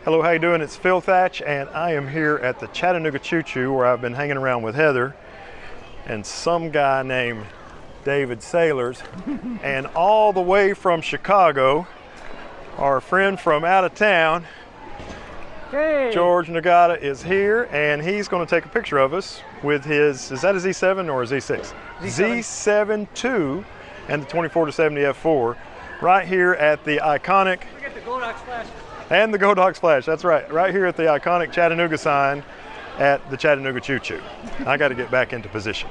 Hello, how you doing? It's Phil Thatch, and I am here at the Chattanooga Choo Choo, where I've been hanging around with Heather and some guy named David Saylors. And all the way from Chicago, our friend from out of town, Hey. George Nagata, is here, and he's going to take a picture of us with his, is that a Z7 or a Z6? Z7 II and the 24-70 f4 right here at the iconic, Look at the Godox flash. and the Godox flash, that's right here at the iconic Chattanooga sign at the Chattanooga Choo Choo. I got to get back into position.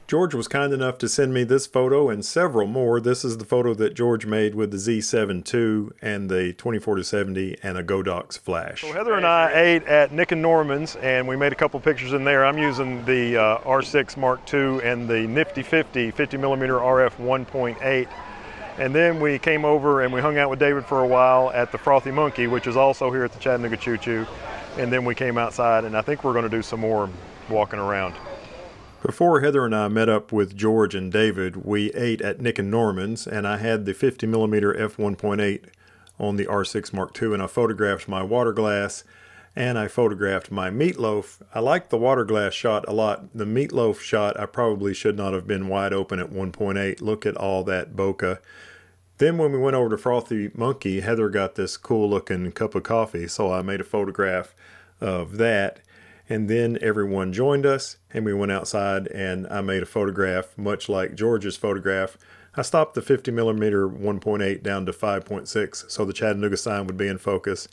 George was kind enough to send me this photo and several more. This is the photo that George made with the Z7 II and the 24-70 and a Godox flash. So Heather and I ate at Nikon Norman's, and we made a couple pictures in there. I'm using the R6 Mark II and the nifty 50 50mm RF 1.8. And then we came over and we hung out with David for a while at the Frothy Monkey, which is also here at the Chattanooga Choo Choo. And then we came outside, and I think we're going to do some more walking around. Before Heather and I met up with George and David, we ate at Nikon Norman's, and I had the 50mm f1.8 on the R6 Mark II, and I photographed my water glass and I photographed my meatloaf. I liked the water glass shot a lot. The meatloaf shot, I probably should not have been wide open at 1.8. Look at all that bokeh. Then when we went over to Frothy Monkey, Heather got this cool looking cup of coffee, so I made a photograph of that. And then everyone joined us, and we went outside, and I made a photograph, much like George's photograph. I stopped the 50mm 1.8 down to 5.6 so the Chattanooga sign would be in focus.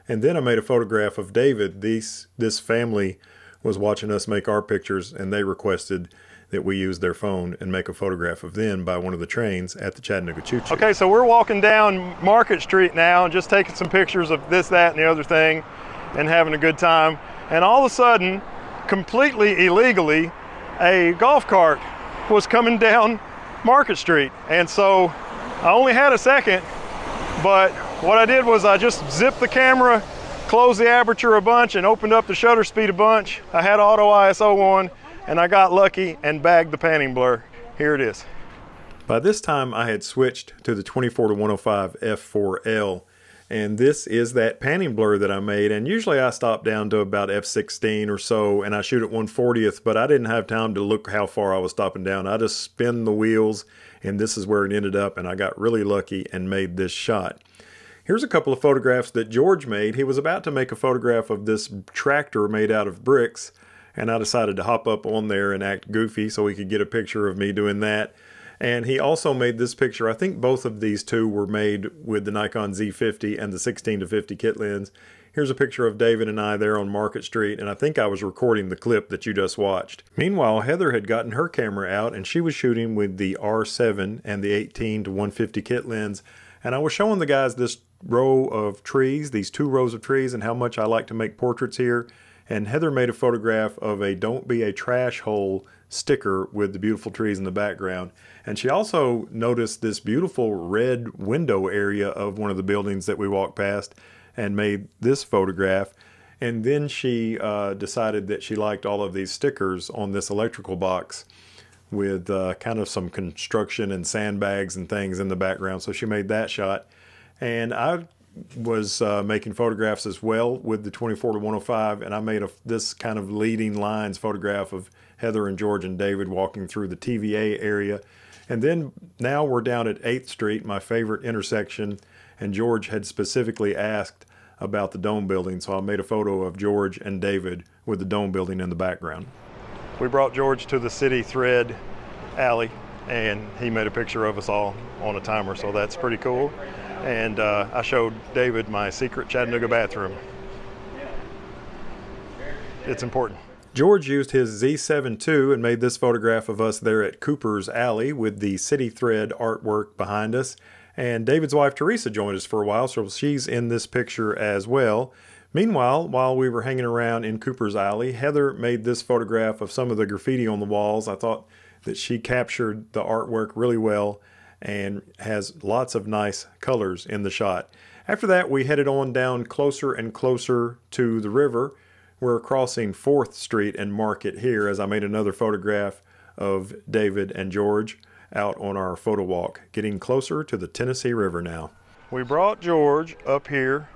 And then I made a photograph of David. This family was watching us make our pictures, and they requested that we use their phone and make a photograph of them by one of the trains at the Chattanooga Choo Choo. Okay, so we're walking down Market Street now and just taking some pictures of this, that, and the other thing and having a good time. And all of a sudden, completely illegally, a golf cart was coming down Market Street. And so I only had a second, but what I did was I just zipped the camera, closed the aperture a bunch, and opened up the shutter speed a bunch. I had auto ISO on, and I got lucky and bagged the panning blur. Here it is. By this time, I had switched to the 24-105 f4L, and this is that panning blur that I made. And usually I stop down to about f16 or so, and I shoot at 1/40th, but I didn't have time to look how far I was stopping down. I just spin the wheels, and this is where it ended up, and I got really lucky and made this shot. Here's a couple of photographs that George made. He was about to make a photograph of this tractor made out of bricks, and I decided to hop up on there and act goofy so he could get a picture of me doing that. And he also made this picture. I think both of these two were made with the Nikon Z50 and the 16-50 kit lens. Here's a picture of David and I there on Market Street, and I think I was recording the clip that you just watched. Meanwhile, Heather had gotten her camera out, and she was shooting with the R7 and the 18-150 kit lens. And I was showing the guys this row of trees, these 2 rows of trees, and how much I like to make portraits here. And Heather made a photograph of a "Don't Be a Trash Hole" sticker with the beautiful trees in the background. And she also noticed this beautiful red window area of one of the buildings that we walked past and made this photograph. And then she decided that she liked all of these stickers on this electrical box with kind of some construction and sandbags and things in the background. So she made that shot. And I was making photographs as well with the 24-105, and I made this kind of leading lines photograph of Heather and George and David walking through the TVA area. And then now we're down at 8th Street, my favorite intersection, and George had specifically asked about the Dome building, so I made a photo of George and David with the Dome building in the background. We brought George to the City Thread alley, and he made a picture of us all on a timer, so that's pretty cool. And I showed David my secret Chattanooga bathroom. It's important. George used his Z7 II and made this photograph of us there at Cooper's Alley with the City Thread artwork behind us. And David's wife Teresa joined us for a while, so she's in this picture as well. Meanwhile, while we were hanging around in Cooper's Alley, Heather made this photograph of some of the graffiti on the walls. I thought that she captured the artwork really well and has lots of nice colors in the shot. After that, we headed on down closer and closer to the river. We're crossing 4th Street and Market here as I made another photograph of David and George out on our photo walk, getting closer to the Tennessee River now. We brought George up here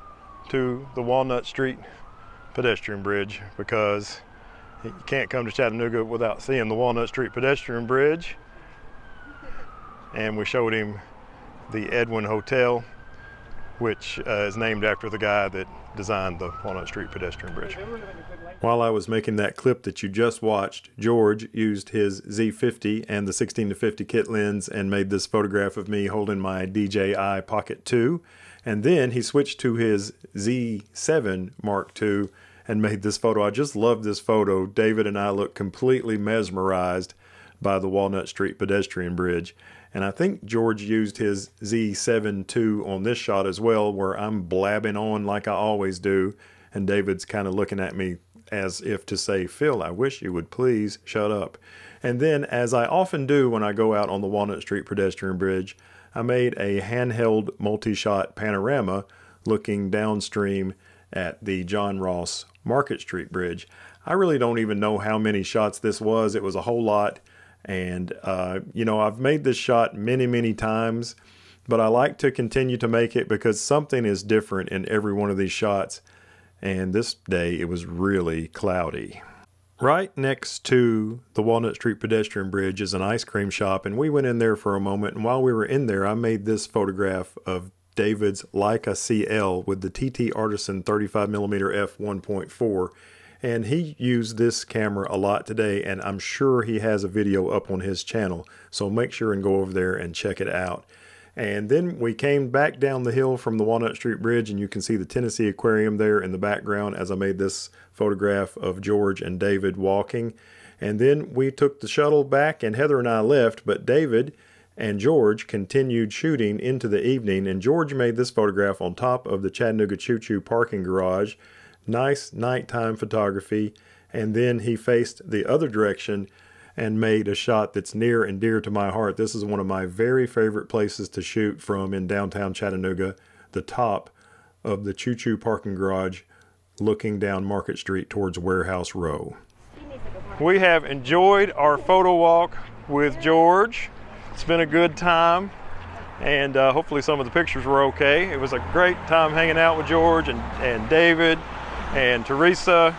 to the Walnut Street pedestrian bridge, because you can't come to Chattanooga without seeing the Walnut Street pedestrian bridge. And we showed him the Edwin Hotel, which is named after the guy that designed the Walnut Street pedestrian bridge. While I was making that clip that you just watched, George used his Z50 and the 16-50 kit lens and made this photograph of me holding my DJI Pocket 2. And then he switched to his Z7 Mark II and made this photo. I just love this photo. David and I look completely mesmerized by the Walnut Street pedestrian bridge. And I think George used his Z7 II on this shot as well, where I'm blabbing on like I always do, and David's kind of looking at me as if to say, Phil, I wish you would please shut up. And then, as I often do when I go out on the Walnut Street pedestrian bridge, I made a handheld multi-shot panorama looking downstream at the John Ross Market Street Bridge. I really don't even know how many shots this was. It was a whole lot. And, you know, I've made this shot many, many times, but I like to continue to make it because something is different in every one of these shots. And this day it was really cloudy. Right next to the Walnut Street pedestrian bridge is an ice cream shop, and we went in there for a moment. And while we were in there, I made this photograph of David's Leica CL with the TT Artisan 35mm f1.4. And he used this camera a lot today, and I'm sure he has a video up on his channel. So make sure and go over there and check it out. And then we came back down the hill from the Walnut Street Bridge, and you can see the Tennessee Aquarium there in the background as I made this photograph of George and David walking. And then we took the shuttle back, and Heather and I left, but David and George continued shooting into the evening. And George made this photograph on top of the Chattanooga Choo Choo parking garage. Nice nighttime photography. And then he faced the other direction and made a shot that's near and dear to my heart. This is one of my very favorite places to shoot from in downtown Chattanooga, the top of the Choo Choo parking garage looking down Market Street towards Warehouse Row. We have enjoyed our photo walk with George. It's been a good time, and hopefully some of the pictures were okay. It was a great time hanging out with George and David and Teresa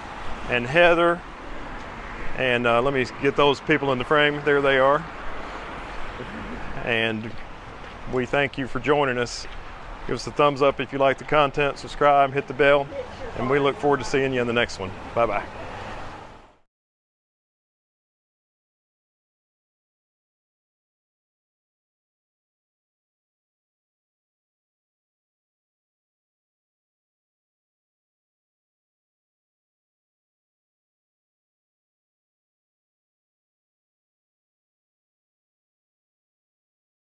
and Heather. And let me get those people in the frame. There they are. And we thank you for joining us. Give us a thumbs up if you like the content, subscribe, hit the bell, and we look forward to seeing you in the next one. Bye-bye.